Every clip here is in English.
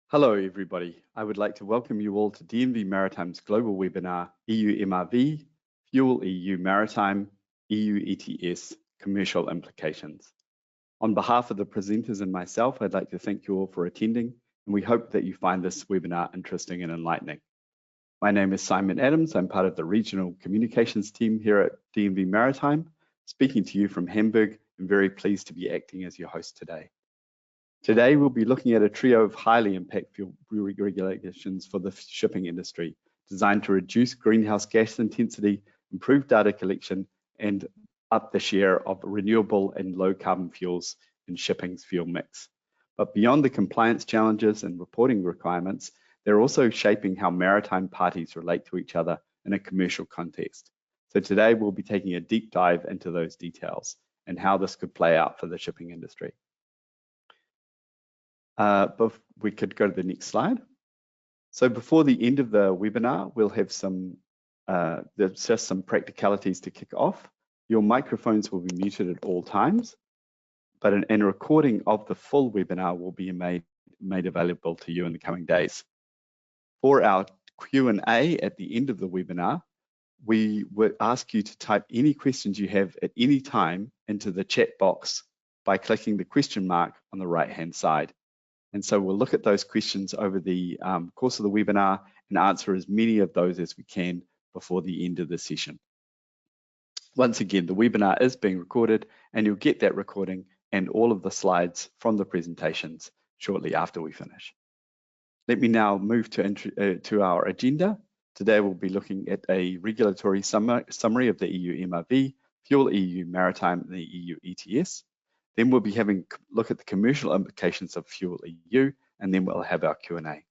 Hello, everybody. I would like to welcome you all to DNV Maritime's global webinar, EU MRV, FuelEU Maritime, EU ETS, Commercial Implications. On behalf of the presenters and myself, I'd like to thank you all for attending, and we hope that you find this webinar interesting and enlightening. My name is Simon Adams. I'm part of the Regional Communications team here at DNV Maritime, speaking to you from Hamburg, and very pleased to be acting as your host today. Today, we'll be looking at a trio of highly impactful regulations for the shipping industry, designed to reduce greenhouse gas intensity, improve data collection, and up the share of renewable and low carbon fuels in shipping's fuel mix. But beyond the compliance challenges and reporting requirements, they're also shaping how maritime parties relate to each other in a commercial context. So today, we'll be taking a deep dive into those details and how this could play out for the shipping industry. But we could go to the next slide. So before the end of the webinar, we'll have there's just some practicalities to kick off. Your microphones will be muted at all times, but a recording of the full webinar will be made available to you in the coming days. For our Q&A at the end of the webinar, we would ask you to type any questions you have at any time into the chat box by clicking the question mark on the right-hand side. And so we'll look at those questions over the course of the webinar and answer as many of those as we can before the end of the session. Once again, the webinar is being recorded and you'll get that recording and all of the slides from the presentations shortly after we finish. Let me now move to our agenda. Today we'll be looking at a regulatory summary of the EU MRV, FuelEU Maritime, and the EU ETS. Then we'll be having a look at the commercial implications of FuelEU, and then we'll have our Q&A.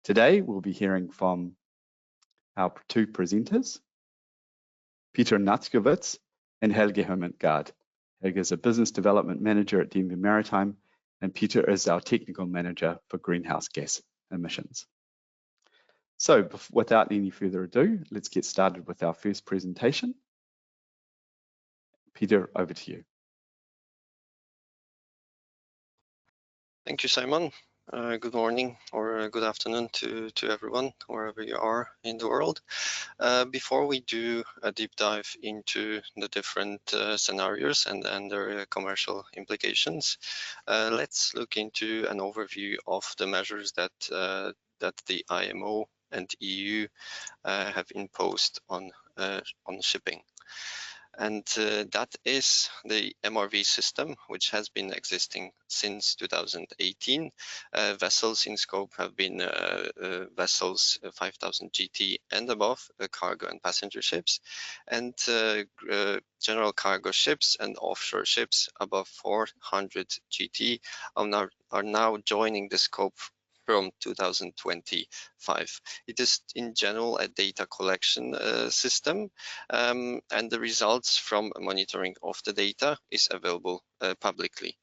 Today, we'll be hearing from our two presenters, Peter Natskowitz and Helge Hermantgaard. Helge is a business development manager at DNV Maritime, and Peter is our technical manager for greenhouse gas emissions. So without any further ado, let's get started with our first presentation. Peter, over to you. Thank you, Simon. Good morning or good afternoon to everyone, wherever you are in the world. Before we do a deep dive into the different scenarios and their commercial implications, let's look into an overview of the measures that the IMO and EU have imposed on shipping. And that is the MRV system, which has been existing since 2018. Vessels in scope have been vessels 5,000 GT and above, cargo and passenger ships, and general cargo ships and offshore ships above 400 GT are now joining the scope from 2025. It is in general a data collection system, and the results from monitoring of the data is available publicly.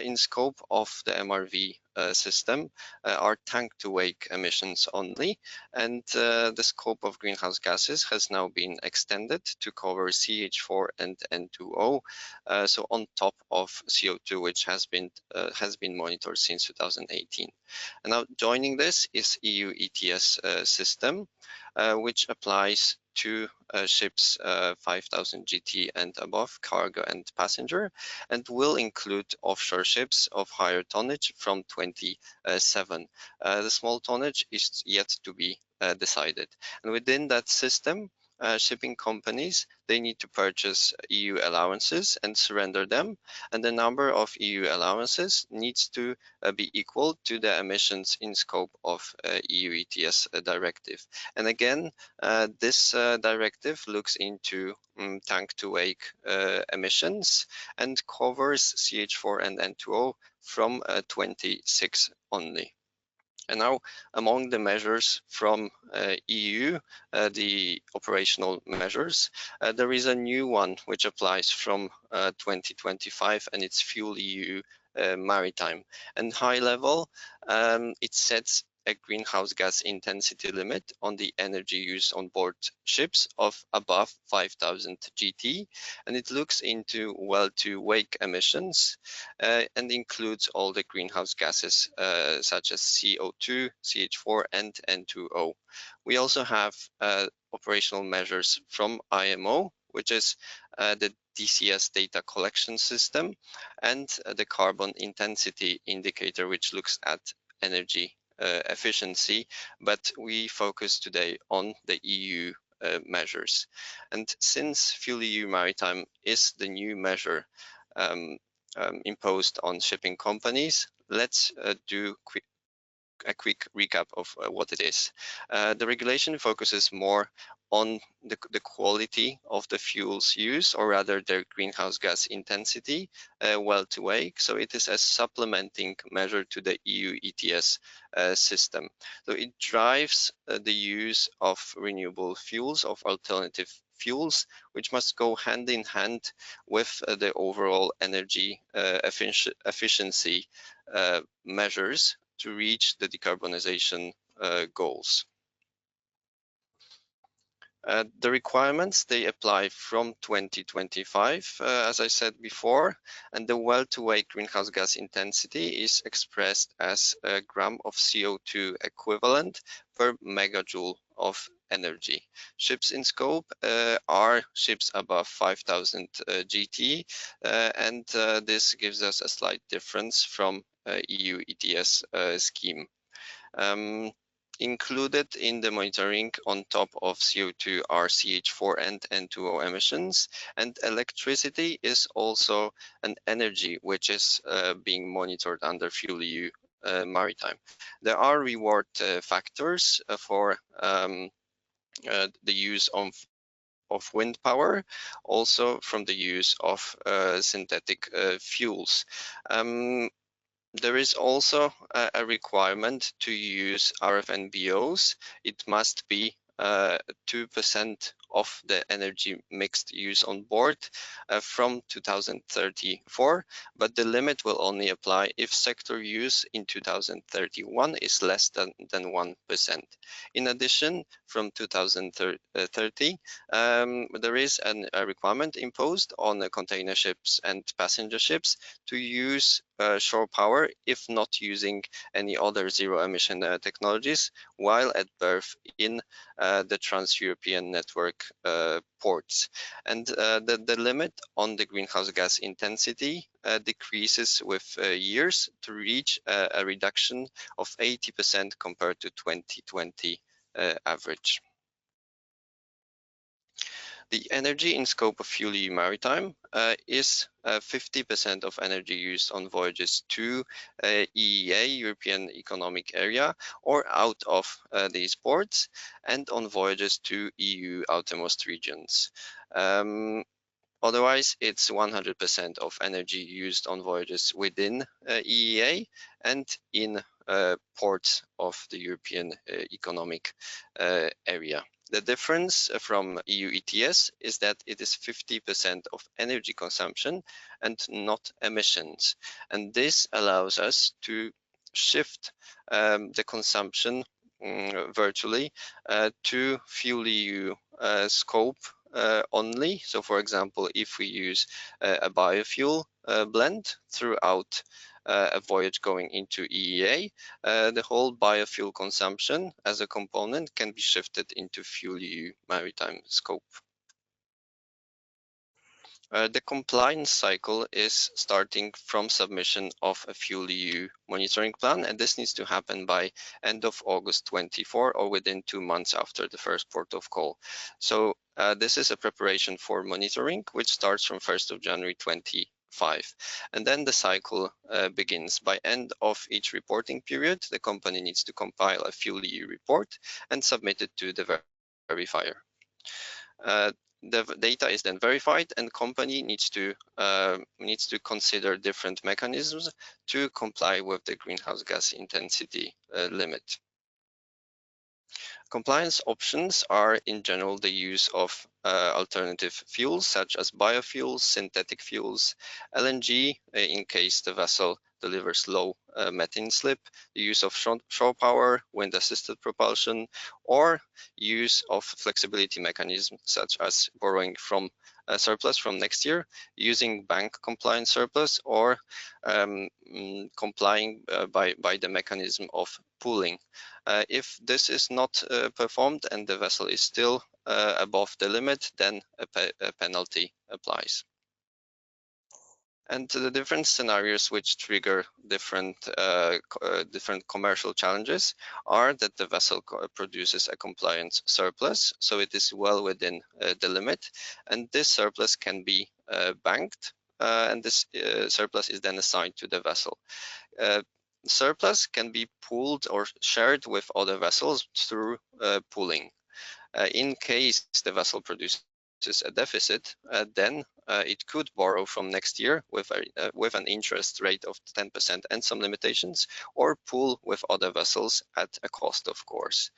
In scope of the MRV system are tank-to-wake emissions only, and the scope of greenhouse gases has now been extended to cover CH4 and N2O, so on top of CO2, which has been monitored since 2018. And now joining this is EU ETS system, which applies to ships 5,000 GT and above, cargo and passenger, and will include offshore ships of higher tonnage from 27. The small tonnage is yet to be decided. And within that system, shipping companies, they need to purchase EU allowances and surrender them, and the number of EU allowances needs to be equal to the emissions in scope of EU ETS directive. And again, this directive looks into tank-to-wake emissions and covers CH4 and N2O from 26 only. And now, among the measures from EU, the operational measures, there is a new one which applies from 2025, and it's FuelEU Maritime. And high level, it sets a greenhouse gas intensity limit on the energy use on board ships of above 5,000 GT, and it looks into well-to-wake emissions and includes all the greenhouse gases such as CO2, CH4, and N2O. We also have operational measures from IMO, which is the DCS data collection system, and the carbon intensity indicator, which looks at energy efficiency, but we focus today on the EU measures. And since FuelEU Maritime is the new measure imposed on shipping companies, let's do a quick recap of what it is. The regulation focuses more on the quality of the fuels used, or rather their greenhouse gas intensity, well-to-wake. So it is a supplementing measure to the EU ETS system. So it drives the use of renewable fuels, of alternative fuels, which must go hand in hand with the overall energy efficiency measures to reach the decarbonization goals. The requirements, they apply from 2025, as I said before, and the well-to-wake greenhouse gas intensity is expressed as a gram of CO2 equivalent per megajoule of energy. Ships in scope are ships above 5,000 GT, and this gives us a slight difference from EU ETS scheme. Included in the monitoring on top of CO2 are CH4 and N2O emissions, and electricity is also an energy which is being monitored under FuelEU Maritime. There are reward factors for the use of wind power, also from the use of synthetic fuels. There is also a requirement to use RFNBOs. It must be 2% of the energy mixed use on board from 2034, but the limit will only apply if sector use in 2031 is less than 1%. In addition, from 2030, there is a requirement imposed on the container ships and passenger ships to use shore power if not using any other zero-emission technologies while at berth in the trans-European network ports. And the limit on the greenhouse gas intensity decreases with years to reach a reduction of 80% compared to 2020 average. The energy in scope of FuelEU Maritime is 50% of energy used on voyages to EEA, European Economic Area, or out of these ports, and on voyages to EU outermost regions. Otherwise, it's 100% of energy used on voyages within EEA and in ports of the European Economic Area. The difference from EU ETS is that it is 50% of energy consumption and not emissions. And this allows us to shift the consumption virtually to FuelEU scope only. So for example, if we use a biofuel blend throughout a voyage going into EEA, the whole biofuel consumption as a component can be shifted into FuelEU Maritime scope. The compliance cycle is starting from submission of a FuelEU monitoring plan, and this needs to happen by end of August 24 or within 2 months after the first port of call. So this is a preparation for monitoring, which starts from 1st of January 2025. And then the cycle begins. By end of each reporting period, the company needs to compile a FuelEU report and submit it to the verifier. The data is then verified, and company needs to consider different mechanisms to comply with the greenhouse gas intensity limit. Compliance options are in general the use of alternative fuels such as biofuels, synthetic fuels, LNG in case the vessel delivers low methane slip, the use of shore power, wind-assisted propulsion, or use of flexibility mechanisms such as borrowing from surplus from next year, using bank compliant surplus, or complying by the mechanism of pooling. If this is not performed and the vessel is still above the limit, then a penalty applies. And the different scenarios which trigger different commercial challenges are that the vessel produces a compliance surplus, so it is well within the limit, and this surplus can be banked, and this surplus is then assigned to the vessel. Surplus can be pooled or shared with other vessels through pooling. In case the vessel produces a deficit, then it could borrow from next year with an interest rate of 10% and some limitations, or pool with other vessels at a cost, of course.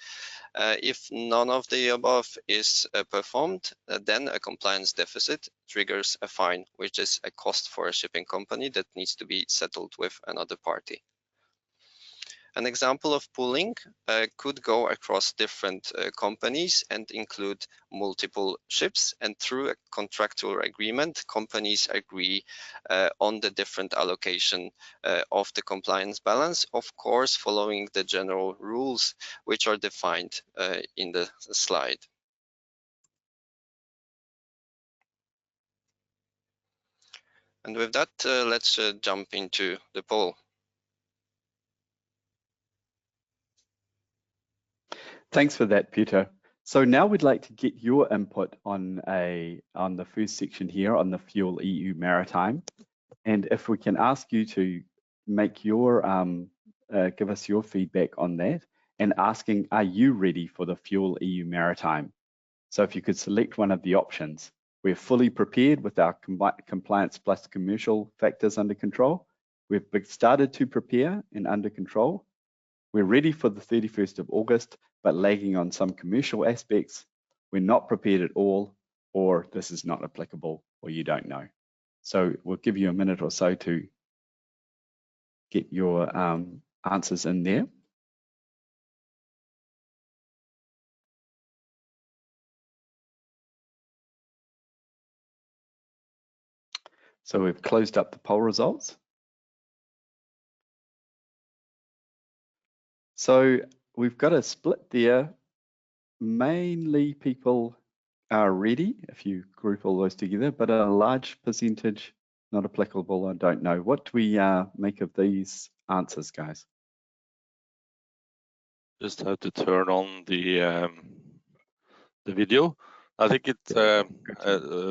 If none of the above is performed, then a compliance deficit triggers a fine, which is a cost for a shipping company that needs to be settled with another party. An example of pooling could go across different companies and include multiple ships, and through a contractual agreement, companies agree on the different allocation of the compliance balance, of course following the general rules which are defined in the slide. And with that, let's jump into the poll. Thanks for that, Peter. So now we'd like to get your input on the first section here on the FuelEU Maritime, and if we can ask you to make your give us your feedback on that, and asking, are you ready for the FuelEU Maritime? So if you could select one of the options. We're fully prepared with our compliance plus commercial factors under control. We've started to prepare and under control. We're ready for the 31st of August, but lagging on some commercial aspects. We're not prepared at all, or this is not applicable, or you don't know. So we'll give you a minute or so to get your answers in there. So we've closed up the poll results. So we've got a split there. Mainly people are ready if you group all those together, but a large percentage not applicable, I don't know. What do we make of these answers, guys? Just have to turn on the video. I think it's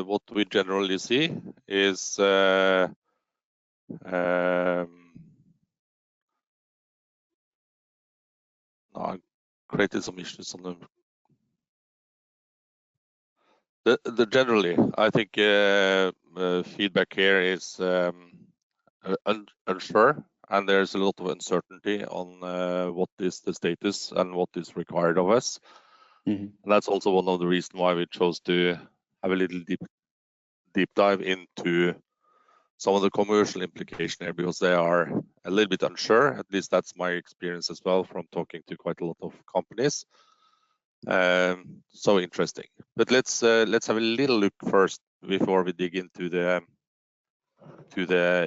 what we generally see is I created some issues on them. The generally, I think feedback here is unsure, and there's a lot of uncertainty on what is the status and what is required of us. And that's also one of the reasons why we chose to have a little deep dive into some of the commercial implications here, because they are a little bit unsure. At least that's my experience as well from talking to quite a lot of companies. So interesting. But let's have a little look first before we dig into the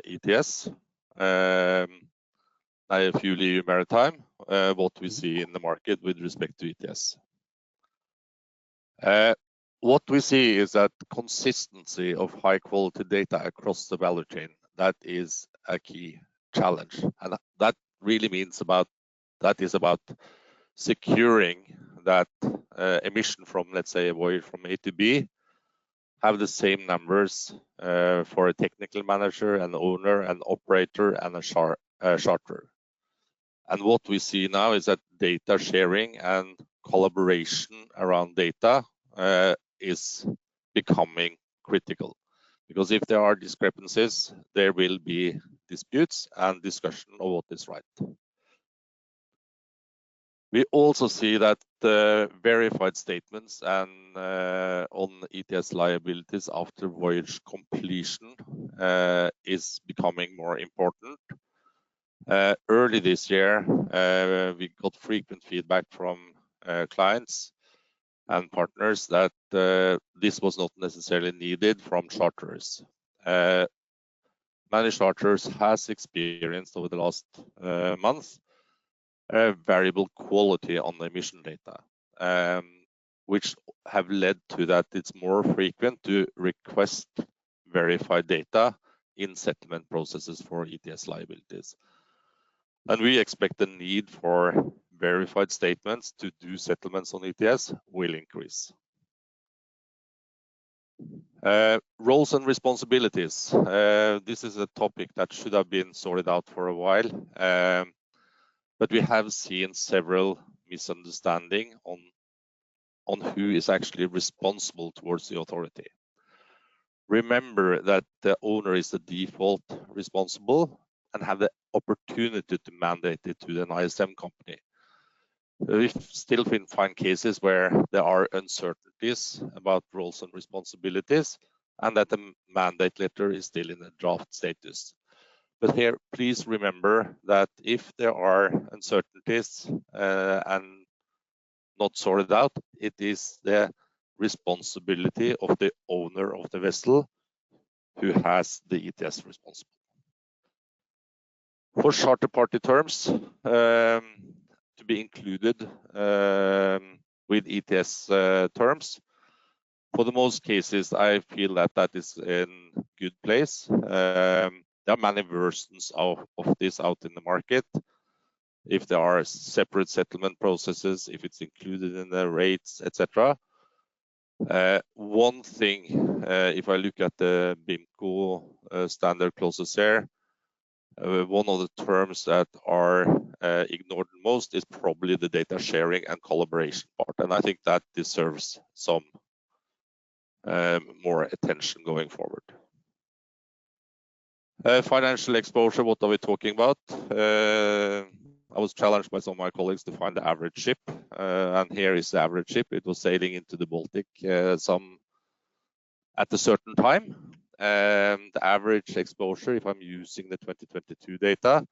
ETS. FuelEU Maritime, what we see in the market with respect to ETS. What we see is that consistency of high quality data across the value chain, that is a key challenge. And that really means about securing that emission from, let's say, a voyage from A to B have the same numbers for a technical manager, an owner, an operator, and a charterer. And what we see now is that data sharing and collaboration around data is becoming critical, because if there are discrepancies, there will be disputes and discussion of what is right. We also see that the verified statements and on ETS liabilities after voyage completion is becoming more important. Early this year, we got frequent feedback from clients and partners that this was not necessarily needed from charterers. Many charterers has experienced over the last month variable quality on the emission data, which have led to that it's more frequent to request verified data in settlement processes for ETS liabilities. And we expect the need for verified statements to do settlements on ETS will increase. Roles and responsibilities. This is a topic that should have been sorted out for a while, but we have seen several misunderstandings on who is actually responsible towards the authority. Remember that the owner is the default responsible and have the opportunity to mandate it to an ISM company. We still find cases where there are uncertainties about roles and responsibilities and that the mandate letter is still in a draft status. But here, please remember that if there are uncertainties and not sorted out, it is the responsibility of the owner of the vessel who has the ETS responsible. For charter party terms to be included with ETS terms, for the most cases, I feel that that is in good place. There are many versions of this out in the market. If there are separate settlement processes, if it's included in the rates, etc. One thing, if I look at the BIMCO standard clauses here, one of the terms that are ignored most is probably the data sharing and collaboration part, and I think that deserves some more attention going forward. Financial exposure, what are we talking about? I was challenged by some of my colleagues to find the average ship, and here is the average ship. It was sailing into the Baltic at a certain time. The average exposure, if I'm using the 2022 data,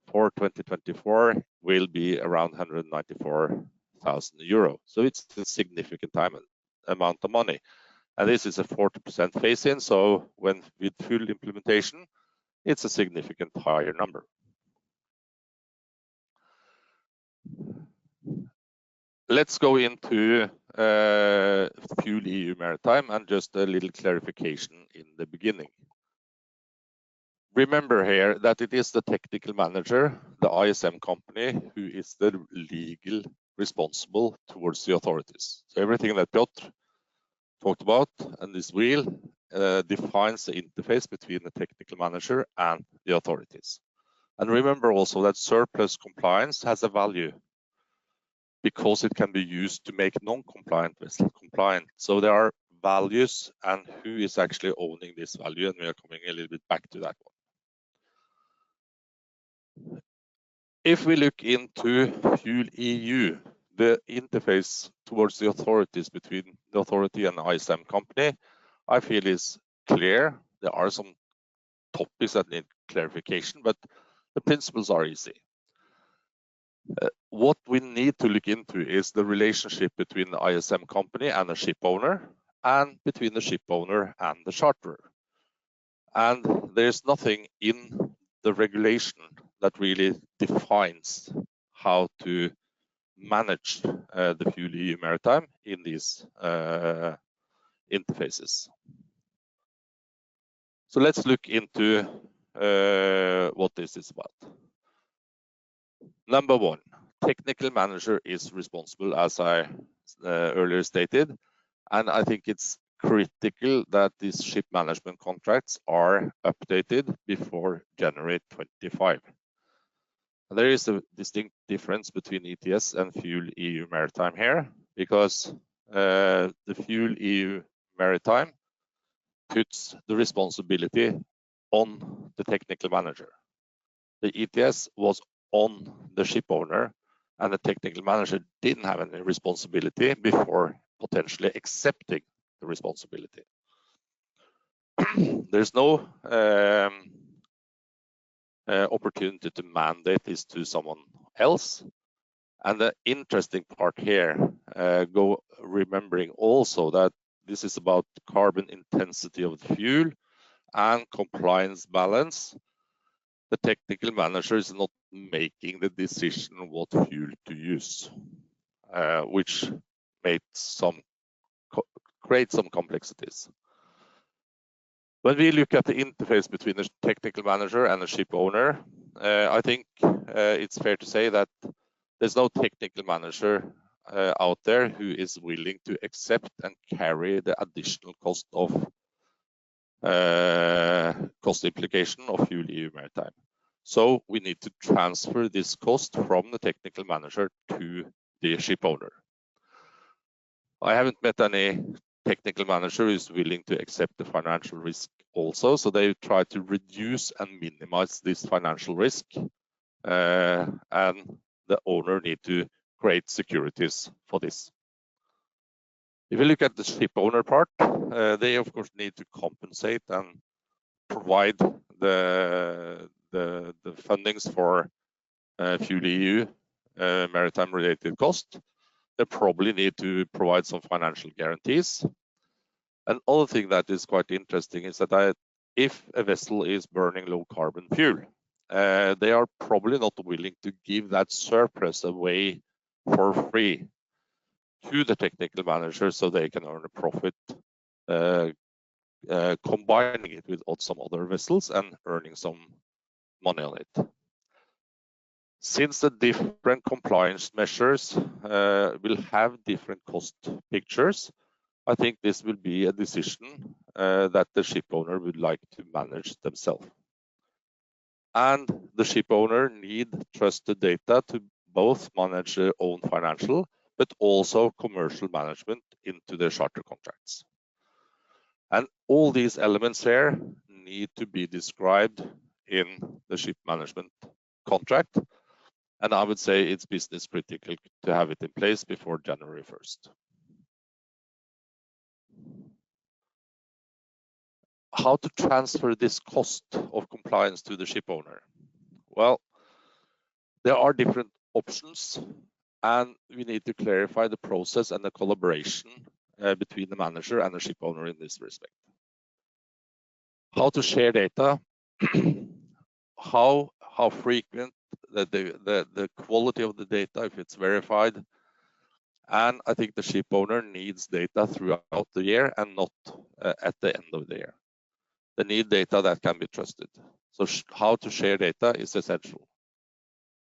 for 2024 will be around 194,000 euro. So it's a significant amount of money. And this is a 40% phase-in, so when with full implementation, it's a significant higher number. Let's go into FuelEU Maritime and just a little clarification in the beginning. Remember here that it is the technical manager, the ISM company, who is the legal responsible towards the authorities. So everything that Piotr talked about and this wheel defines the interface between the technical manager and the authorities. And remember also that surplus compliance has a value because it can be used to make non-compliant vessels compliant. So there are values and who is actually owning this value, and we are coming a little bit back to that one. If we look into FuelEU, the interface towards the authorities between the authority and the ISM company, I feel is clear. There are some topics that need clarification, but the principles are easy. What we need to look into is the relationship between the ISM company and the ship owner, and between the ship owner and the charterer. And there's nothing in the regulation that really defines how to manage the FuelEU Maritime in these interfaces. So let's look into what this is about. Number one, technical manager is responsible, as I earlier stated, and I think it's critical that these ship management contracts are updated before January 25. There is a distinct difference between ETS and FuelEU Maritime here, because the FuelEU Maritime puts the responsibility on the technical manager. The ETS was on the ship owner, and the technical manager didn't have any responsibility before potentially accepting the responsibility. There's no opportunity to mandate this to someone else. And the interesting part here, remembering also that this is about carbon intensity of the fuel and compliance balance. The technical manager is not making the decision on what fuel to use, which create some complexities. When we look at the interface between the technical manager and the ship owner, I think it's fair to say that there's no technical manager out there who is willing to accept and carry the additional cost of cost implication of FuelEU Maritime. So we need to transfer this cost from the technical manager to the ship owner. I haven't met any technical manager who is willing to accept the financial risk also, so they try to reduce and minimize this financial risk, and the owner need to create securities for this. If you look at the ship owner part, they of course need to compensate and provide the fundings for FuelEU maritime related cost. They probably need to provide some financial guarantees. Another thing that is quite interesting is that if a vessel is burning low carbon fuel, they are probably not willing to give that surplus away for free to the technical manager so they can earn a profit, combining it with some other vessels and earning some money on it. Since the different compliance measures will have different cost pictures, I think this will be a decision that the ship owner would like to manage themselves. And the ship owner need trusted data to both manage their own financial, but also commercial management into their charter contracts. And all these elements here need to be described in the ship management contract. And I would say it's business critical to have it in place before January 1st. How to transfer this cost of compliance to the ship owner? Well, there are different options, and we need to clarify the process and the collaboration between the manager and the ship owner in this respect. How to share data, how frequent, the quality of the data, if it's verified. And I think the ship owner needs data throughout the year and not at the end of the year. They need data that can be trusted. So how to share data is essential.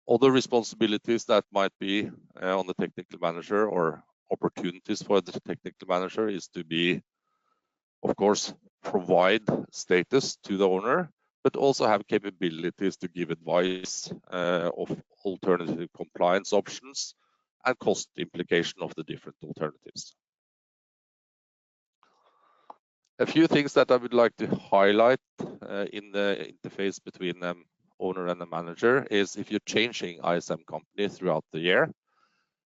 Other responsibilities that might be on the technical manager or opportunities for the technical manager is to be, of course, provide status to the owner, but also have capabilities to give advice of alternative compliance options and cost implication of the different alternatives. A few things that I would like to highlight in the interface between the owner and the manager is if you're changing ISM company throughout the year,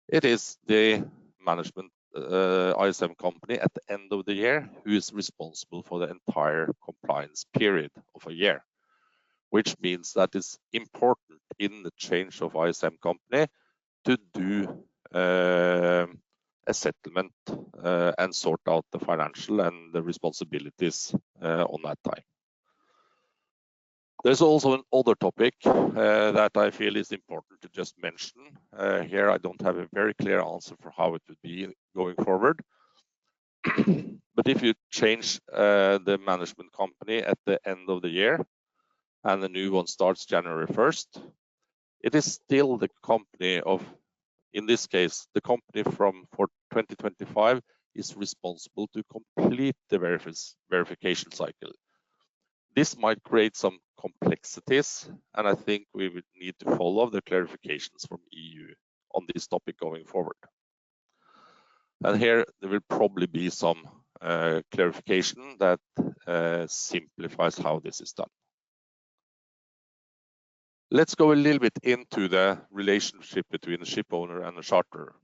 it is the management ISM company at the end of the year who is responsible for the entire compliance period of a year, which means that it's important in the change of ISM company to do a settlement and sort out the financial and the responsibilities on that time. There's also another topic that I feel is important to just mention. Here I don't have a very clear answer for how it would be going forward. But if you change the management company at the end of the year and the new one starts January 1st, it is still the company of, in this case, the company for 2025 is responsible to complete the verification cycle. This might create some complexities, and I think we would need to follow the clarifications from EU on this topic going forward. And here there will probably be some clarification that simplifies how this is done. Let's go a little bit into the relationship between the ship owner and the charterer.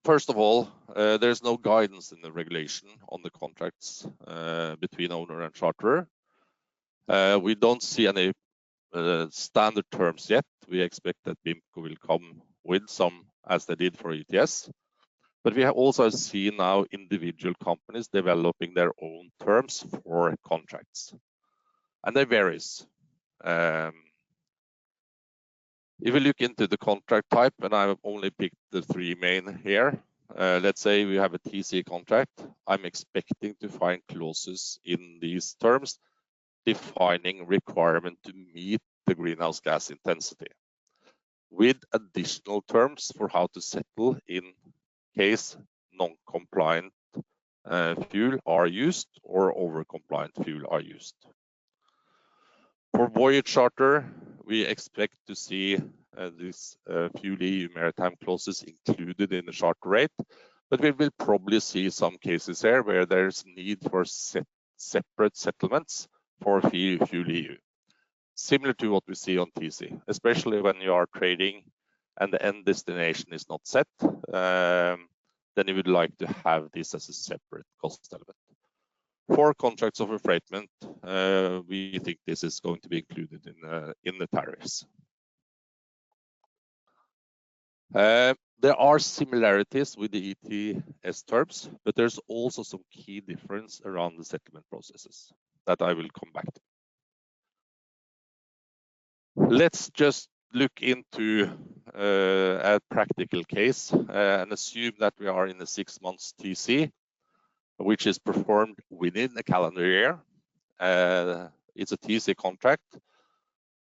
First of all, there's no guidance in the regulation on the contracts between owner and charterer. We don't see any standard terms yet. We expect that BIMCO will come with some, as they did for ETS. But we have also seen now individual companies developing their own terms for contracts, and they varies. If you look into the contract type, and I've only picked the three main here. Let's say we have a TC contract. I'm expecting to find clauses in these terms defining requirement to meet the greenhouse gas intensity, with additional terms for how to settle in case non-compliant fuel are used or over-compliant fuel are used. For voyage charter, we expect to see these FuelEU Maritime clauses included in the charter rate, but we will probably see some cases here where there's need for separate settlements for FuelEU, similar to what we see on TC, especially when you are trading and the end destination is not set, then you would like to have this as a separate cost element. For contracts of affreightment, we think this is going to be included in the tariffs. There are similarities with the ETS terms, but there's also some key difference around the settlement processes that I will come back to. Let's just look into a practical case and assume that we are in a 6 months TC, which is performed within a calendar year. It's a TC contract.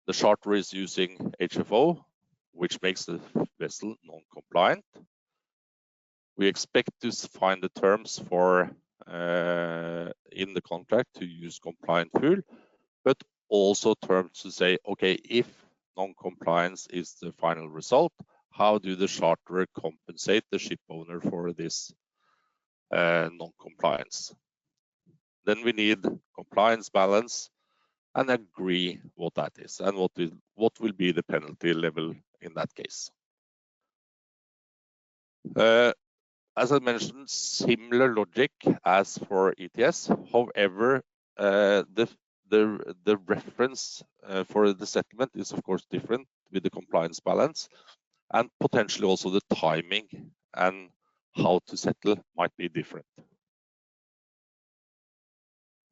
The charter is using HFO, which makes the vessel non-compliant. We expect to find the terms for in the contract to use compliant fuel, but also terms to say, okay, if non-compliance is the final result, how do the charterer compensate the ship owner for this non-compliance? Then we need compliance balance and agree what that is and what will be the penalty level in that case. As I mentioned, similar logic as for ETS. However, the reference for the settlement is of course different with the compliance balance, and potentially also the timing and how to settle might be different.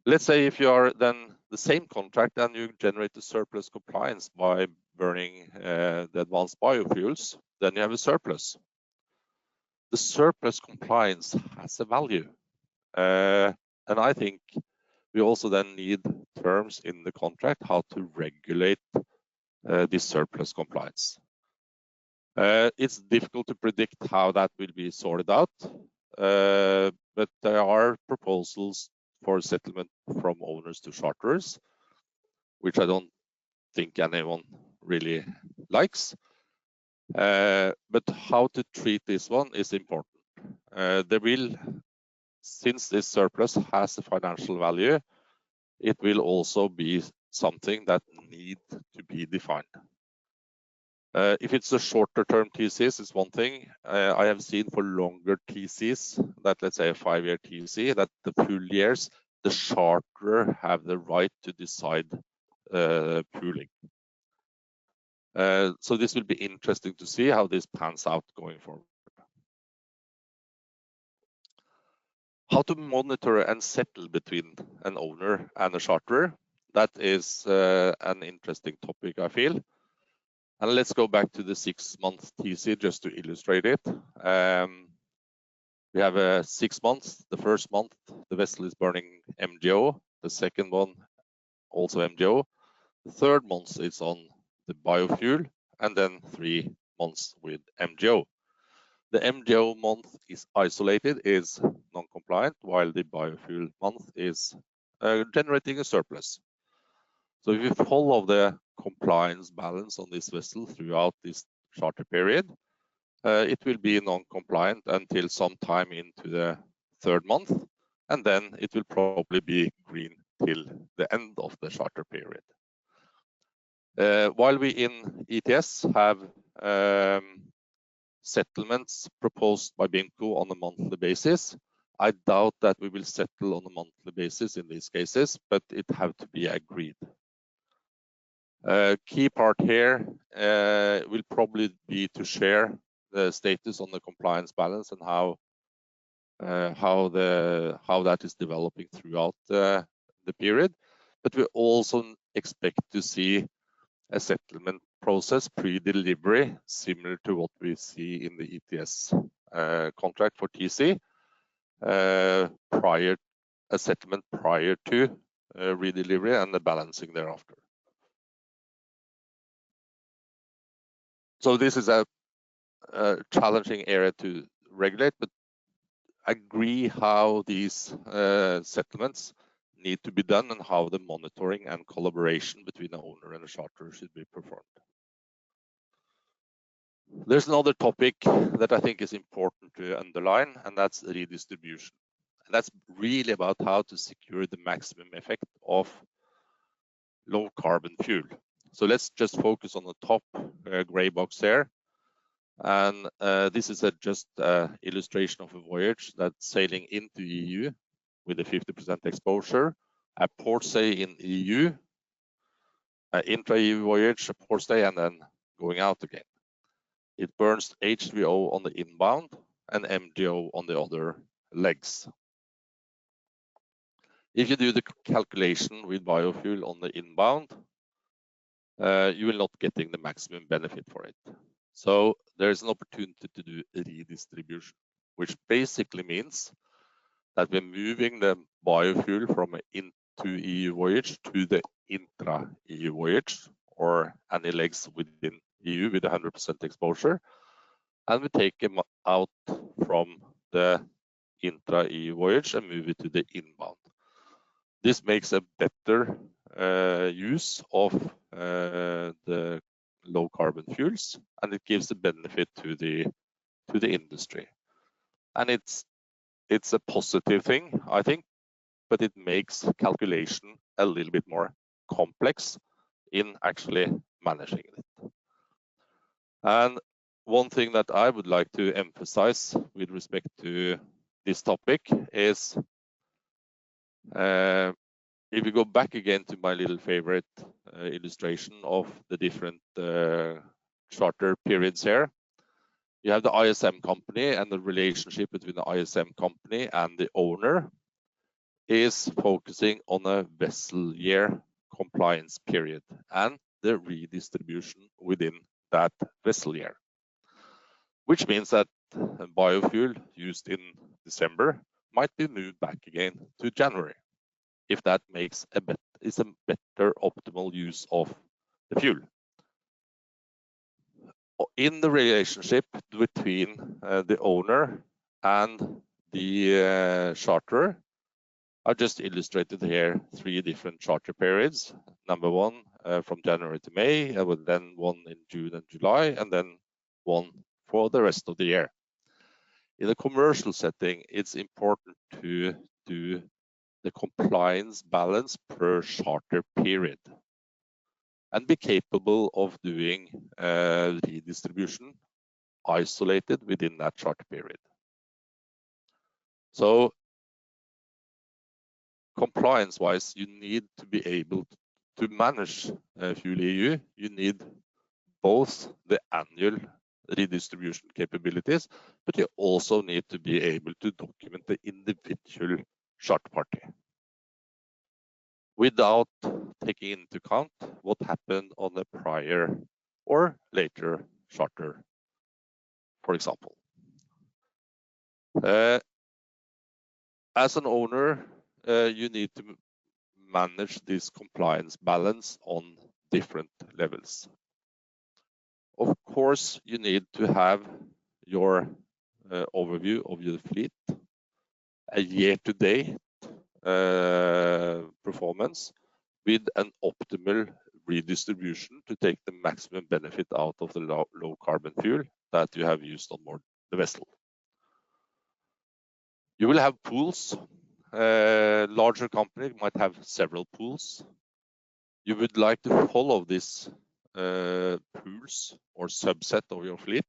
Let's say if you are then the same contract and you generate a surplus compliance by burning the advanced biofuels, then you have a surplus. The surplus compliance has a value, and I think we also then need terms in the contract how to regulate this surplus compliance. It's difficult to predict how that will be sorted out, but there are proposals for settlement from owners to charterers, which I don't think anyone really likes. But how to treat this one is important. Since this surplus has a financial value, it will also be something that needs to be defined. If it's a shorter term TCs, it's one thing. I have seen for longer TCs, that let's say a 5-year TC, that the full years, the charterer have the right to decide pooling. So this will be interesting to see how this pans out going forward. How to monitor and settle between an owner and a charterer, that is an interesting topic, I feel. And let's go back to the 6 month TC just to illustrate it. We have 6 months. The first month, the vessel is burning MGO. The second one, also MGO. The third month is on the biofuel, and then 3 months with MGO. The MGO month is isolated, is non-compliant, while the biofuel month is generating a surplus. So if you follow the compliance balance on this vessel throughout this charter period, it will be non-compliant until some time into the 3rd month, and then it will probably be green till the end of the charter period. While we in ETS have settlements proposed by BIMCO on a monthly basis, I doubt that we will settle on a monthly basis in these cases, but it have to be agreed. Key part here will probably be to share the status on the compliance balance and how that is developing throughout the period. But we also expect to see a settlement process pre-delivery similar to what we see in the ETS contract for TC, a settlement prior to redelivery and the balancing thereafter. So this is a challenging area to regulate, but agree how these settlements need to be done and how the monitoring and collaboration between the owner and the charterer should be performed. There's another topic that I think is important to underline, and that's redistribution. And that's really about how to secure the maximum effect of low carbon fuel. So let's just focus on the top gray box there. And this is just an illustration of a voyage that's sailing into EU with a 50% exposure, a port stay in EU, an intra-EU voyage, a port stay, and then going out again. It burns H3O on the inbound and MGO on the other legs. If you do the calculation with biofuel on the inbound, you will not getting the maximum benefit for it. So there's an opportunity to do redistribution, which basically means that we're moving the biofuel from an into EU voyage to the intra-EU voyage, or any legs within EU with 100% exposure, and we take them out from the intra-EU voyage and move it to the inbound. This makes a better use of the low carbon fuels, and it gives a benefit to the industry. And it's a positive thing, I think, but it makes calculation a little bit more complex in actually managing it. And one thing that I would like to emphasize with respect to this topic is if you go back again to my little favorite illustration of the different charter periods here, you have the ISM company, and the relationship between the ISM company and the owner is focusing on a vessel year compliance period and the redistribution within that vessel year, which means that biofuel used in December might be moved back again to January, if that makes a better optimal use of the fuel. In the relationship between the owner and the charterer, I just illustrated here 3 different charter periods. Number 1 from January to May, then 1 in June and July, and then 1 for the rest of the year. In a commercial setting, it's important to do the compliance balance per charter period and be capable of doing redistribution isolated within that charter period. So compliance-wise, you need to be able to manage FuelEU. You need both the annual redistribution capabilities, but you also need to be able to document the individual charter party without taking into account what happened on the prior or later charter, for example. As an owner, you need to manage this compliance balance on different levels. Of course, you need to have your overview of your fleet, a year-to-date performance with an optimal redistribution to take the maximum benefit out of the low carbon fuel that you have used on board the vessel. You will have pools. Larger company might have several pools. You would like to follow this pools or subset of your fleet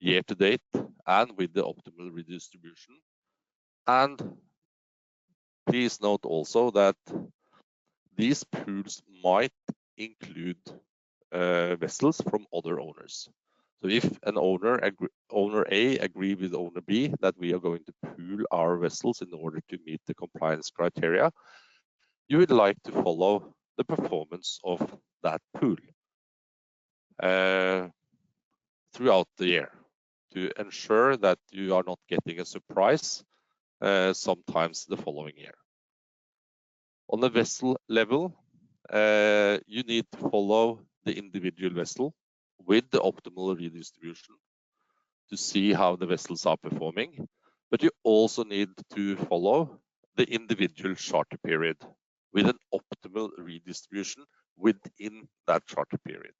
year to date and with the optimal redistribution. And please note also that these pools might include vessels from other owners. So if an owner A agree with owner B that we are going to pool our vessels in order to meet the compliance criteria, you would like to follow the performance of that pool throughout the year to ensure that you are not getting a surprise sometimes the following year. On the vessel level, you need to follow the individual vessel with the optimal redistribution to see how the vessels are performing, but you also need to follow the individual charter period with an optimal redistribution within that charter period.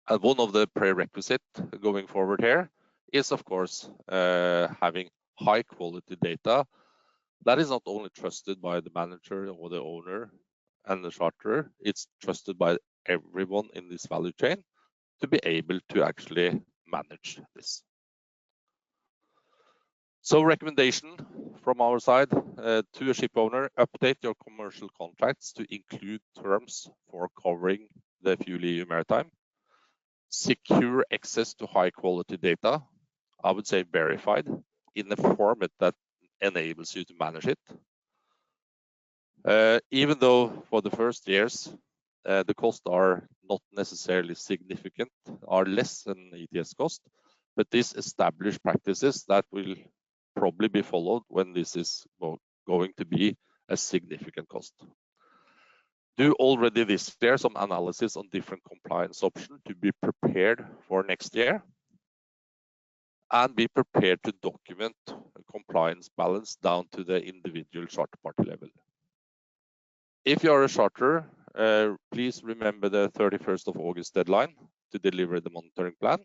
And one of the prerequisites going forward here is, of course, having high quality data that is not only trusted by the manager or the owner and the charterer, it's trusted by everyone in this value chain to be able to actually manage this. So recommendation from our side to a ship owner, update your commercial contracts to include terms for covering the FuelEU Maritime. Secure access to high quality data, I would say verified, in a format that enables you to manage it. Even though for the first years, the costs are not necessarily significant, are less than ETS cost, but these established practices that will probably be followed when this is going to be a significant cost. Do already this year some analysis on different compliance options to be prepared for next year, and be prepared to document compliance balance down to the individual charter party level. If you are a charterer, please remember the 31st of August deadline to deliver the monitoring plan.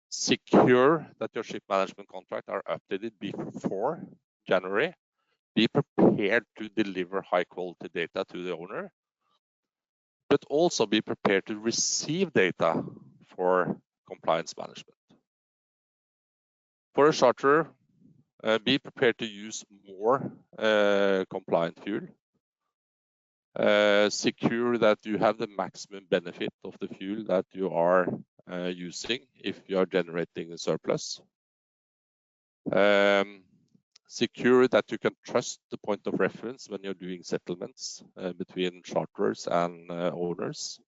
Secure that your ship management contract are updated before January. Be prepared to deliver high quality data to the owner, but also be prepared to receive data for compliance management. For a charterer, be prepared to use more compliant fuel. Secure that you have the maximum benefit of the fuel that you are using if you are generating a surplus. Secure that you can trust the point of reference when you're doing settlements between charterers and owners.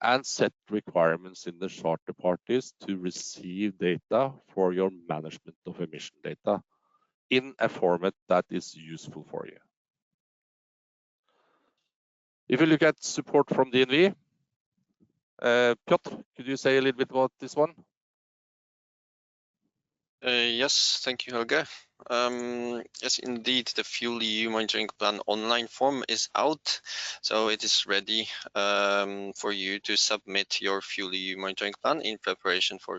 And set requirements in the charter parties to receive data for your management of emission data in a format that is useful for you. If you look at support from DNV, Piotr, could you say a little bit about this one? Yes, thank you, Helge. Yes, indeed, the FuelEU monitoring plan online form is out, so it is ready for you to submit your FuelEU monitoring plan in preparation for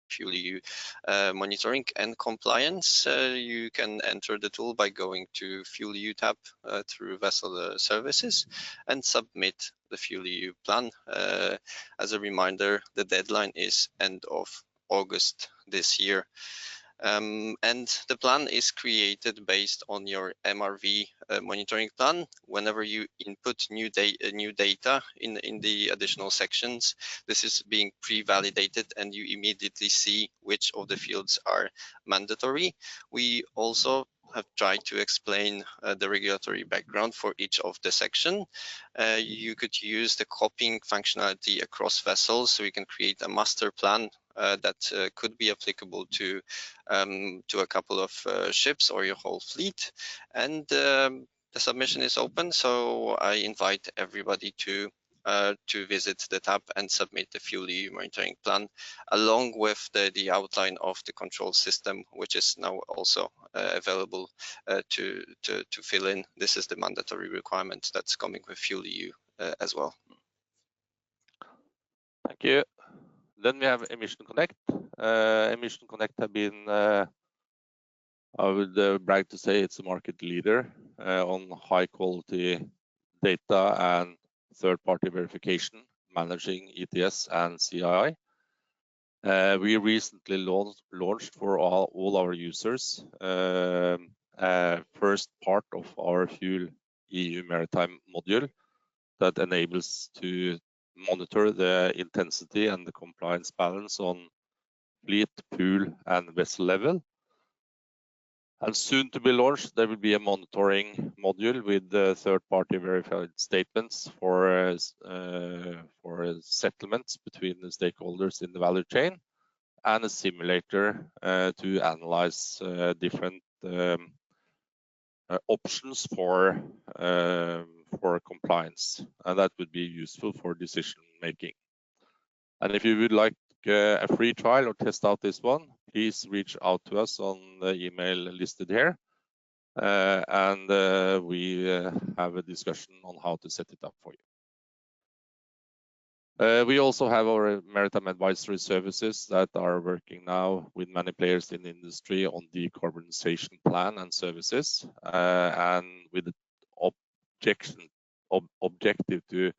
FuelEU monitoring and compliance. You can enter the tool by going to FuelEU tab through vessel services and submit the FuelEU plan. As a reminder, the deadline is end of August this year. And the plan is created based on your MRV monitoring plan. Whenever you input new data in the additional sections, this is being pre-validated and you immediately see which of the fields are mandatory. We also have tried to explain the regulatory background for each of the section. You could use the copying functionality across vessels, so you can create a master plan that could be applicable to a couple of ships or your whole fleet. And the submission is open, so I invite everybody to visit the tab and submit the FuelEU monitoring plan, along with the outline of the control system, which is now also available to fill in. This is the mandatory requirement that's coming with FuelEU as well. Thank you. Then we have Emission Connect. Emission Connect have been, I would brag to say it's a market leader on high quality data and third-party verification, managing ETS and CII. We recently launched for all our users a first part of our FuelEU Maritime module that enables to monitor the intensity and the compliance balance on fleet, pool, and vessel level. And soon to be launched, there will be a monitoring module with third-party verified statements for settlements between the stakeholders in the value chain, and a simulator to analyze different options for compliance, and that would be useful for decision making. And if you would like a free trial or test out this one, please reach out to us on the email listed here, and we have a discussion on how to set it up for you. We also have our maritime advisory services that are working now with many players in the industry on decarbonization plan and services, and with the objective to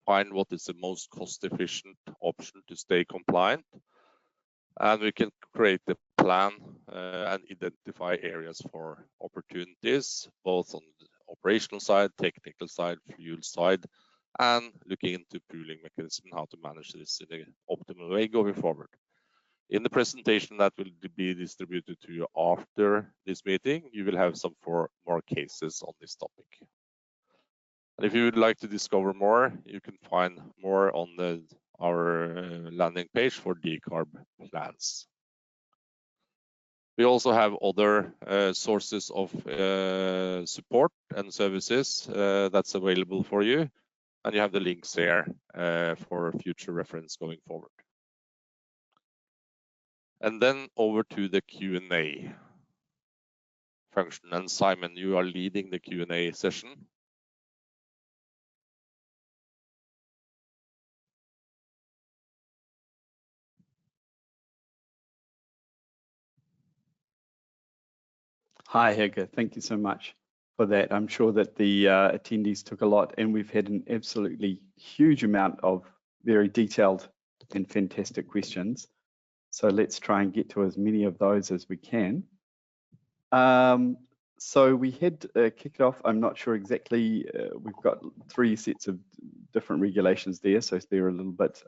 find what is the most cost-efficient option to stay compliant. And we can create a plan and identify areas for opportunities, both on the operational side, technical side, fuel side, and looking into pooling mechanism, how to manage this in an optimal way going forward. In the presentation that will be distributed to you after this meeting, you will have some more cases on this topic. And if you would like to discover more, you can find more on our landing page for decarb plans. We also have other sources of support and services that's available for you, and you have the links here for future reference going forward. And then over to the Q&A function. And Simon, you are leading the Q&A session. Hi, Helge. Thank you so much for that. I'm sure that the attendees took a lot, and we've had an absolutely huge amount of very detailed and fantastic questions. So let's try and get to as many of those as we can. So we had kicked off, I'm not sure exactly, we've got 3 sets of different regulations there, so they're a little bit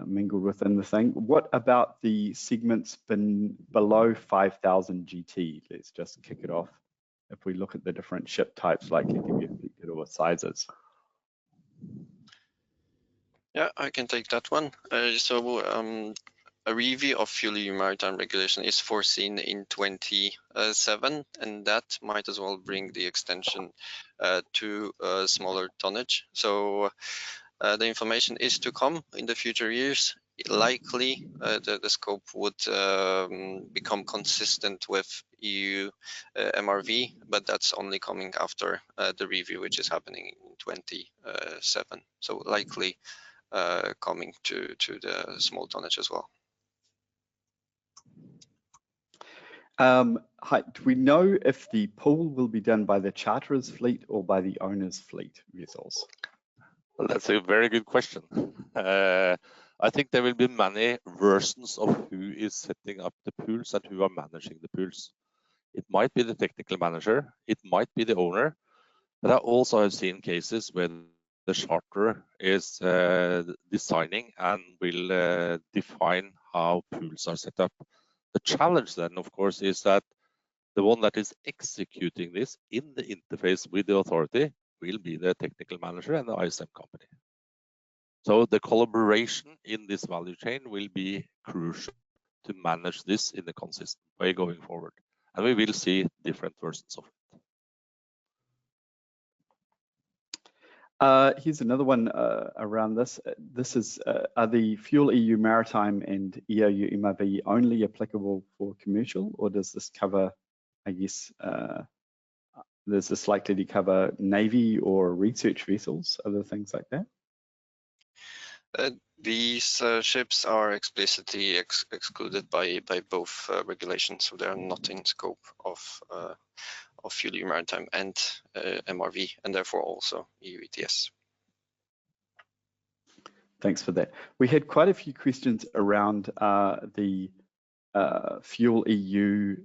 mingled within the thing. What about the segments below 5,000 GT? Let's just kick it off. If we look at the different ship types likely to be affected or what sizes. Yeah, I can take that one. A review of FuelEU Maritime regulation is foreseen in 27, and that might as well bring the extension to smaller tonnage. So the information is to come in the future years. Likely, the scope would become consistent with EU MRV, but that's only coming after the review, which is happening in 27. So likely coming to the small tonnage as well. Hi, do we know if the pool will be done by the charterer's fleet or by the owner's fleet vessels? Well, that's a very good question. I think there will be many versions of who is setting up the pools and who are managing the pools. It might be the technical manager, it might be the owner, but I also have seen cases where the charterer is designing and will define how pools are set up. The challenge then, of course, is that the one that is executing this in the interface with the authority will be the technical manager and the ISM company. So the collaboration in this value chain will be crucial to manage this in a consistent way going forward. And we will see different versions of it. Here's another one around this. This is, are the FuelEU Maritime and EU MRV only applicable for commercial, or does this cover, I guess, does this likely to cover Navy or research vessels, other things like that? These ships are explicitly excluded by both regulations, so they are not in scope of FuelEU Maritime and MRV, and therefore also EU ETS. Thanks for that. We had quite a few questions around the FuelEU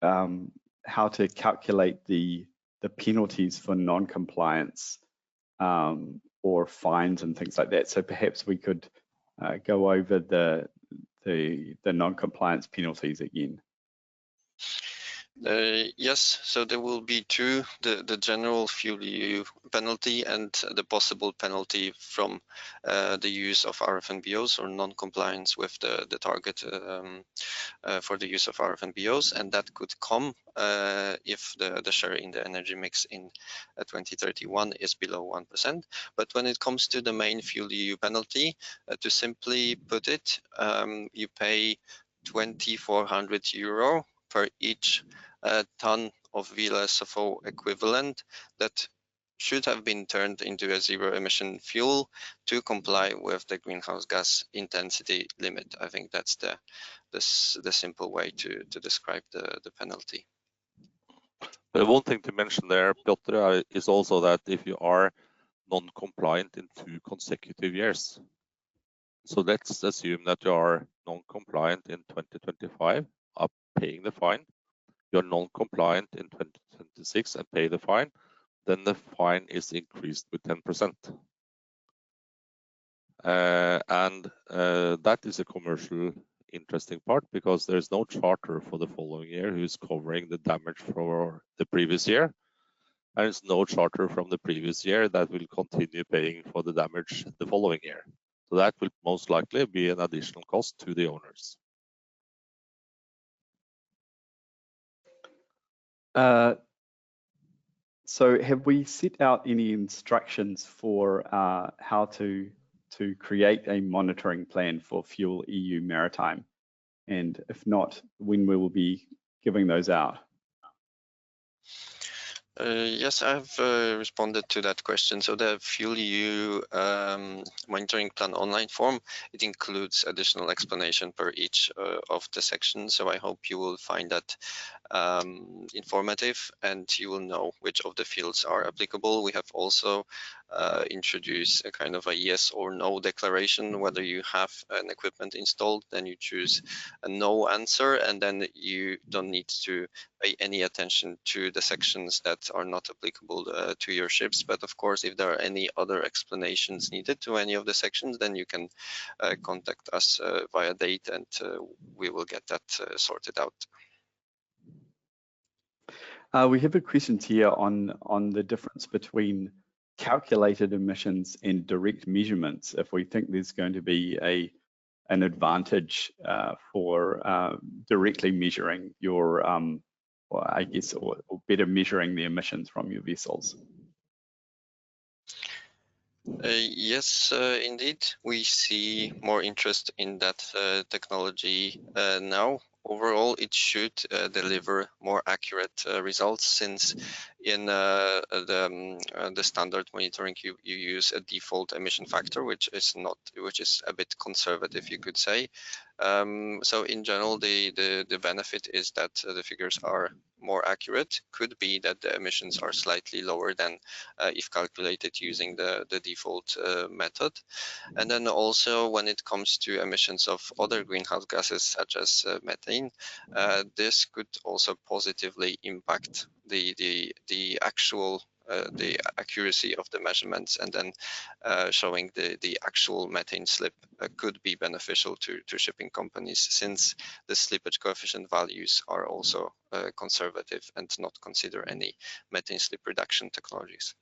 how to calculate the penalties for non-compliance or fines and things like that. So perhaps we could go over the non-compliance penalties again. Yes, so there will be two, the general FuelEU penalty and the possible penalty from the use of RFNBOs or non-compliance with the target for the use of RFNBOs, and that could come if the share in the energy mix in 2031 is below 1%. But when it comes to the main FuelEU penalty, to simply put it, you pay 2,400 euro per each ton of VLSFO equivalent that should have been turned into a zero emission fuel to comply with the greenhouse gas intensity limit. I think that's the simple way to describe the penalty. But one thing to mention there, Piotr, is also that if you are non-compliant in 2 consecutive years, so let's assume that you are non-compliant in 2025, up paying the fine, you're non-compliant in 2026 and pay the fine, then the fine is increased with 10%. That is a commercial interesting part because there's no charter for the following year who's covering the damage for the previous year. And there's no charter from the previous year that will continue paying for the damage the following year. So that will most likely be an additional cost to the owners. So have we set out any instructions for how to create a monitoring plan for FuelEU Maritime? And if not, when we will be giving those out? Yes, I've responded to that question. So the FuelEU monitoring plan online form, it includes additional explanation per each of the sections. So I hope you will find that informative and you will know which of the fields are applicable. We have also introduced a kind of a yes or no declaration. Whether you have an equipment installed, then you choose a no answer, and then you don't need to pay any attention to the sections that are not applicable to your ships. But of course, if there are any other explanations needed to any of the sections, then you can contact us via date, and we will get that sorted out. We have a question here on the difference between calculated emissions and direct measurements. If we think there's going to be an advantage for directly measuring your, or I guess, or better measuring the emissions from your vessels. Yes, indeed, we see more interest in that technology now. Overall, it should deliver more accurate results, since in the standard monitoring you use a default emission factor, which is a bit conservative, you could say. So in general, the benefit is that the figures are more accurate. Could be that the emissions are slightly lower than if calculated using the default method. And then also when it comes to emissions of other greenhouse gases such as methane, this could also positively impact the actual the accuracy of the measurements, and then showing the actual methane slip could be beneficial to shipping companies, since the slippage coefficient values are also conservative and not consider any methane slip reduction technologies.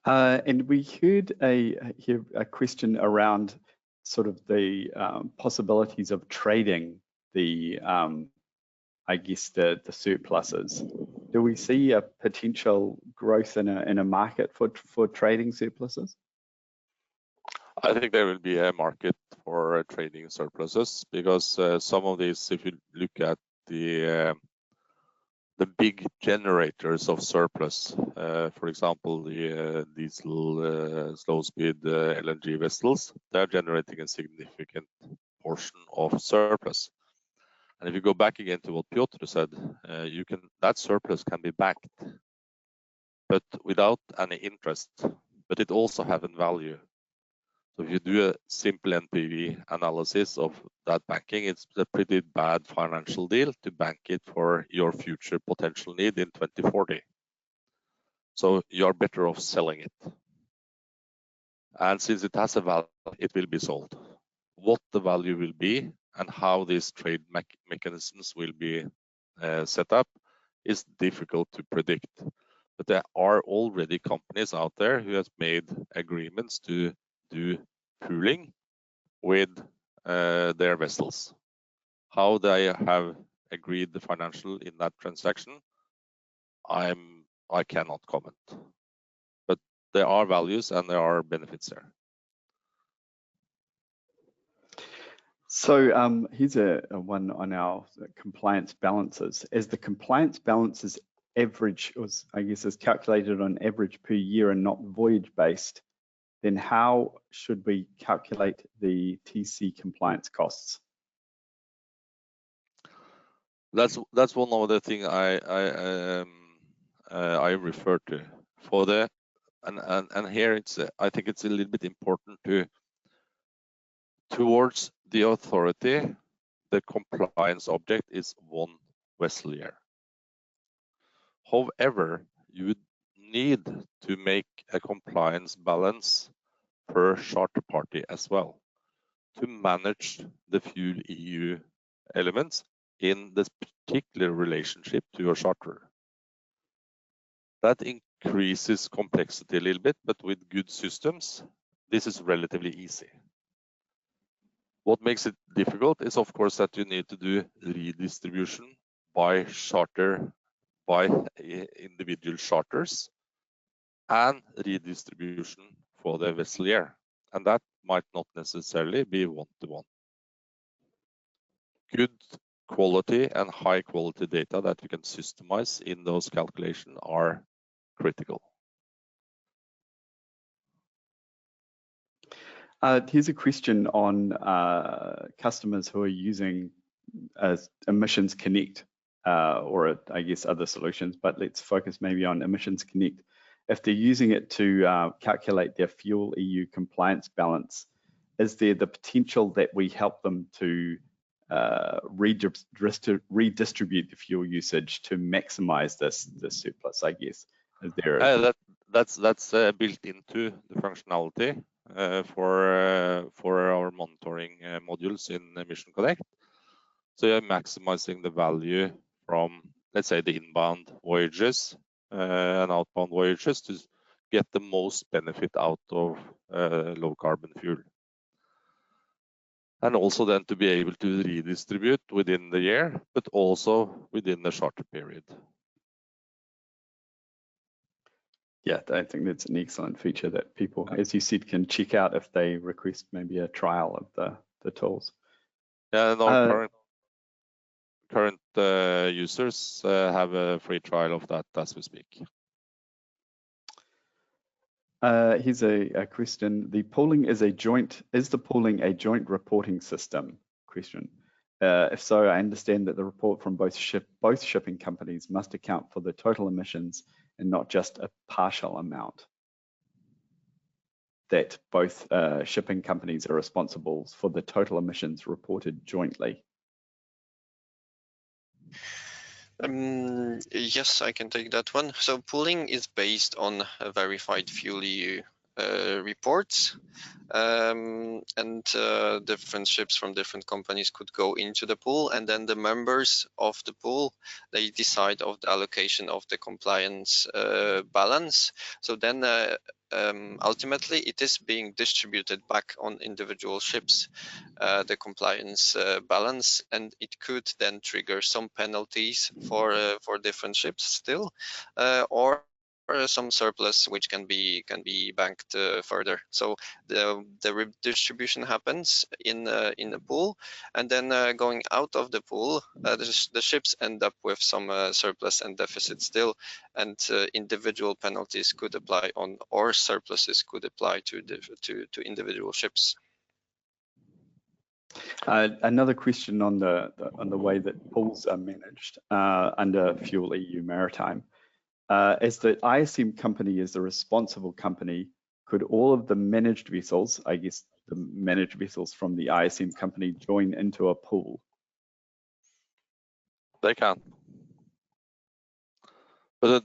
And we heard a question around sort of the possibilities of trading the I guess the surpluses. Do we see a potential growth in a market for trading surpluses? I think there will be a market for trading surpluses, because some of these, if you look at the big generators of surplus, for example, the diesel slow-speed LNG vessels, they're generating a significant portion of surplus. And if you go back again to what Piotr said, that surplus can be backed, but without any interest, but it also have a value. So if you do a simple NPV analysis of that banking, it's a pretty bad financial deal to bank it for your future potential need in 2040. So you're better off selling it. And since it has a value, it will be sold. What the value will be and how these trade mechanisms will be set up is difficult to predict. But there are already companies out there who have made agreements to do pooling with their vessels. How they have agreed the financial in that transaction, I cannot comment. But there are values and there are benefits there. So here's a one on our compliance balances. As the compliance balances average, I guess, is calculated on average per year and not voyage based, then how should we calculate the TC compliance costs? That's one of the things I refer to for the and here it's I think it's a little bit important to towards the authority. The compliance object is 1 vessel year. However, you would need to make a compliance balance per charter party as well to manage the FuelEU elements in this particular relationship to your charter. That increases complexity a little bit, but with good systems, this is relatively easy. What makes it difficult is, of course, that you need to do redistribution by charter, by individual charters, and redistribution for the vessel year. And that might not necessarily be one-to-one. Good quality and high quality data that you can systemize in those calculations are critical. Here's a question on customers who are using Emissions Connect or I guess other solutions, but let's focus maybe on Emissions Connect. If they're using it to calculate their FuelEU compliance balance, is there the potential that we help them to redistribute the fuel usage to maximize this surplus, I guess? Is there that's built into the functionality for our monitoring modules in Emission Connect. So you're maximizing the value from, let's say, the inbound voyages and outbound voyages to get the most benefit out of low carbon fuel. And also then to be able to redistribute within the year, but also within the charter period. Yeah, I think that's an excellent feature that people, as you said, can check out if they request maybe a trial of the tools. Yeah, and our current users have a free trial of that as we speak. Here's a question. The pooling is the pooling a joint reporting system? Question. If so, I understand that the report from both shipping companies must account for the total emissions and not just a partial amount. That both shipping companies are responsible for the total emissions reported jointly. Yes, I can take that one. So pooling is based on verified FuelEU reports, and different ships from different companies could go into the pool, and then the members of the pool, they decide of the allocation of the compliance balance. So then ultimately it is being distributed back on individual ships, the compliance balance, and it could then trigger some penalties for different ships still, or some surplus which can be banked further. So the redistribution happens in the pool, and then going out of the pool, the ships end up with some surplus and deficit still, and individual penalties could apply on, or surpluses could apply to individual ships. Another question on the way that pools are managed under FuelEU Maritime. As the ISM company is the responsible company could all of the managed vessels, I guess the managed vessels from the ISM company, join into a pool? They can. But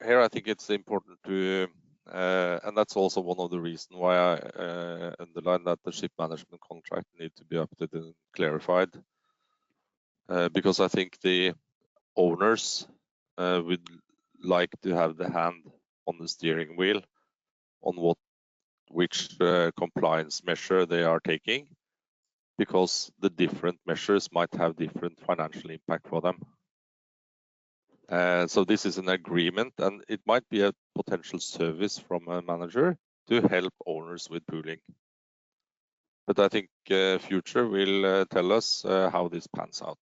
here I think it's important to, and that's also one of the reasons why I underline that the ship management contract need to be updated and clarified. Because I think the owners would like to have the hand on the steering wheel on which compliance measure they are taking, because the different measures might have different financial impact for them. So this is an agreement, and it might be a potential service from a manager to help owners with pooling. But I think future will tell us how this pans out.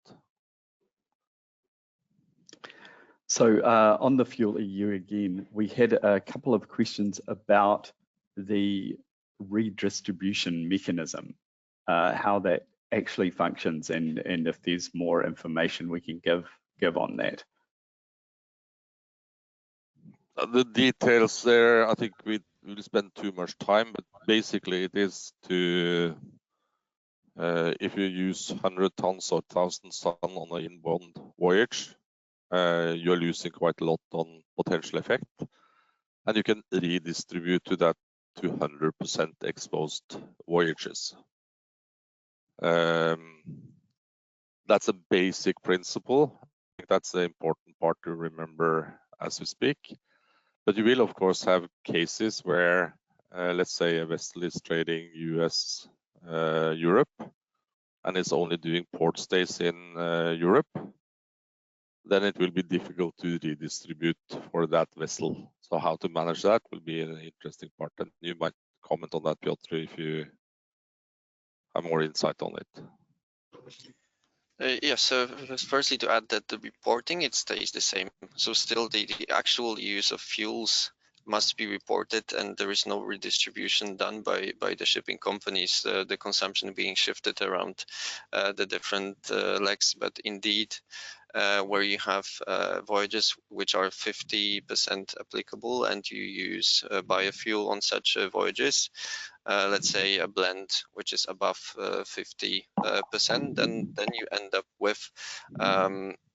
So on the FuelEU again, we had a couple of questions about the redistribution mechanism, how that actually functions, and if there's more information we can give on that. The details there, I think we will spend too much time, but basically it is to, if you use 100 tons or 1,000 tons on an inbound voyage, you're losing quite a lot on potential effect, and you can redistribute to that 200% exposed voyages. That's a basic principle. I think that's the important part to remember as we speak. But you will, of course, have cases where, let's say, a vessel is trading US, Europe, and is only doing port stays in Europe. Then it will be difficult to redistribute for that vessel. So how to manage that will be an interesting part. And you might comment on that, Piotr, if you have more insight on it. Yes, so firstly to add that the reporting, it stays the same. So still the actual use of fuels must be reported, and there is no redistribution done by the shipping companies, the consumption being shifted around the different legs. But indeed, where you have voyages which are 50% applicable and you use biofuel on such voyages, let's say a blend which is above 50%, then you end up with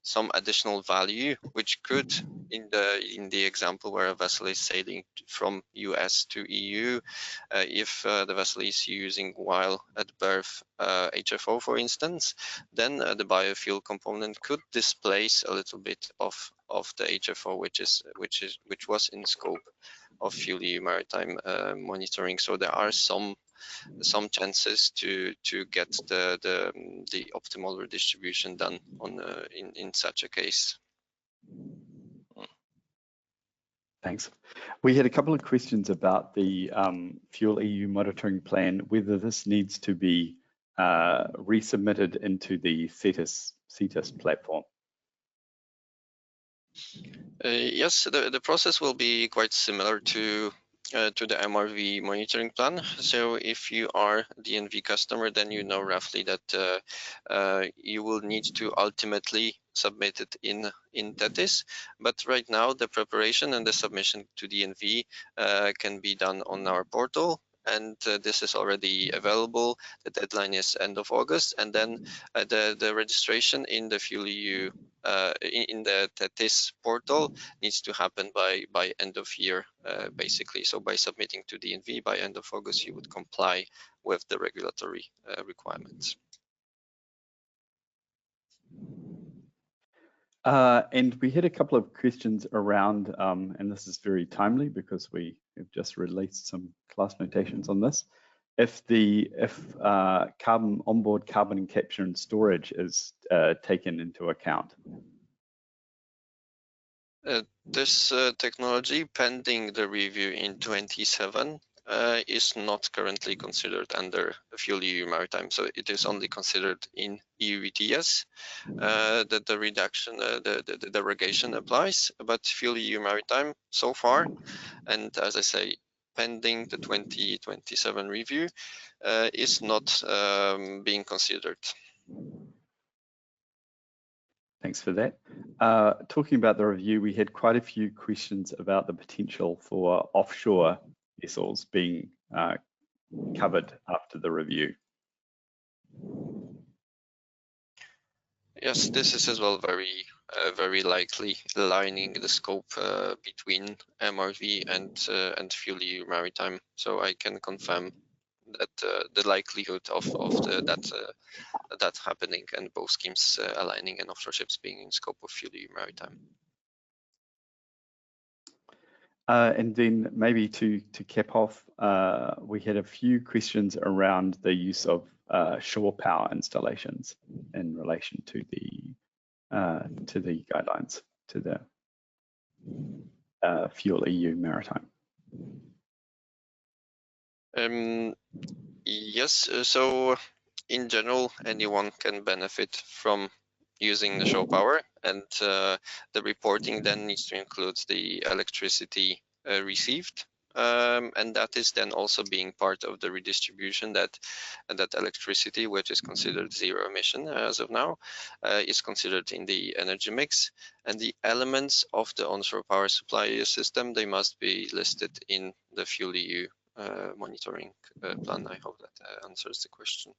some additional value, which could, in the example where a vessel is sailing from US to EU, if the vessel is using while at berth HFO, for instance, then the biofuel component could displace a little bit of the HFO, which was in scope of FuelEU Maritime monitoring. So there are some chances to get the optimal redistribution done on in such a case. Thanks. We had a couple of questions about the FuelEU monitoring plan, whether this needs to be resubmitted into the CETIS platform. Yes, the process will be quite similar to the MRV monitoring plan. So if you are DNV customer, then you know roughly that you will need to ultimately submit it in TETIS. But right now, the preparation and the submission to DNV can be done on our portal. And this is already available. The deadline is end of August, and then the registration in the FuelEU in the TETIS portal needs to happen by end of year, basically. So by submitting to DNV by end of August, you would comply with the regulatory requirements. And we had a couple of questions around, and this is very timely because we have just released some class notations on this. If onboard carbon capture and storage is taken into account. This technology, pending the review in 27, is not currently considered under FuelEU Maritime. So it is only considered in EU ETS that the reduction, the derogation applies, but FuelEU Maritime so far, and as I say, pending the 2027 review, is not being considered. Thanks for that. Talking about the review, we had quite a few questions about the potential for offshore vessels being covered after the review. Yes, this is as well very likely aligning the scope between MRV and FuelEU Maritime. So I can confirm that the likelihood of that happening and both schemes aligning and offshore ships being in scope of FuelEU Maritime. And then maybe to cap off, we had a few questions around the use of shore power installations in relation to the guidelines, to the FuelEU Maritime. Yes, so in general, anyone can benefit from using the shore power, and the reporting then needs to include the electricity received, and that is then also being part of the redistribution that electricity, which is considered zero emission as of now, is considered in the energy mix, and the elements of the onshore power supply system, they must be listed in the FuelEU monitoring plan. I hope that answers the question.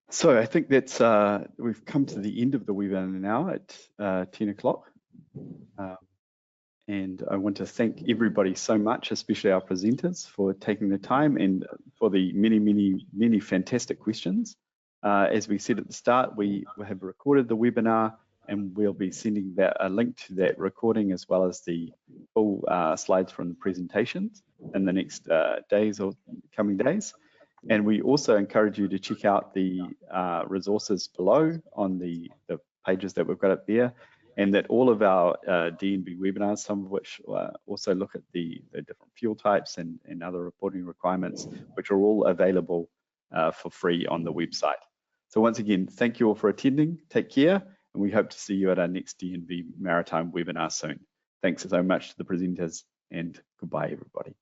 So I think that's we've come to the end of the webinar now at 10 o'clock. And I want to thank everybody so much, especially our presenters, for taking the time and for the many fantastic questions. As we said at the start, we have recorded the webinar, and we'll be sending a link to that recording as well as the full slides from the presentations in the next days or coming days. And we also encourage you to check out the resources below on the pages that we've got up there, and that all of our DNV webinars, some of which also look at the different fuel types and other reporting requirements, which are all available for free on the website. So once again, thank you all for attending. Take care, and we hope to see you at our next DNV Maritime webinar soon. Thanks so much to the presenters, and goodbye, everybody.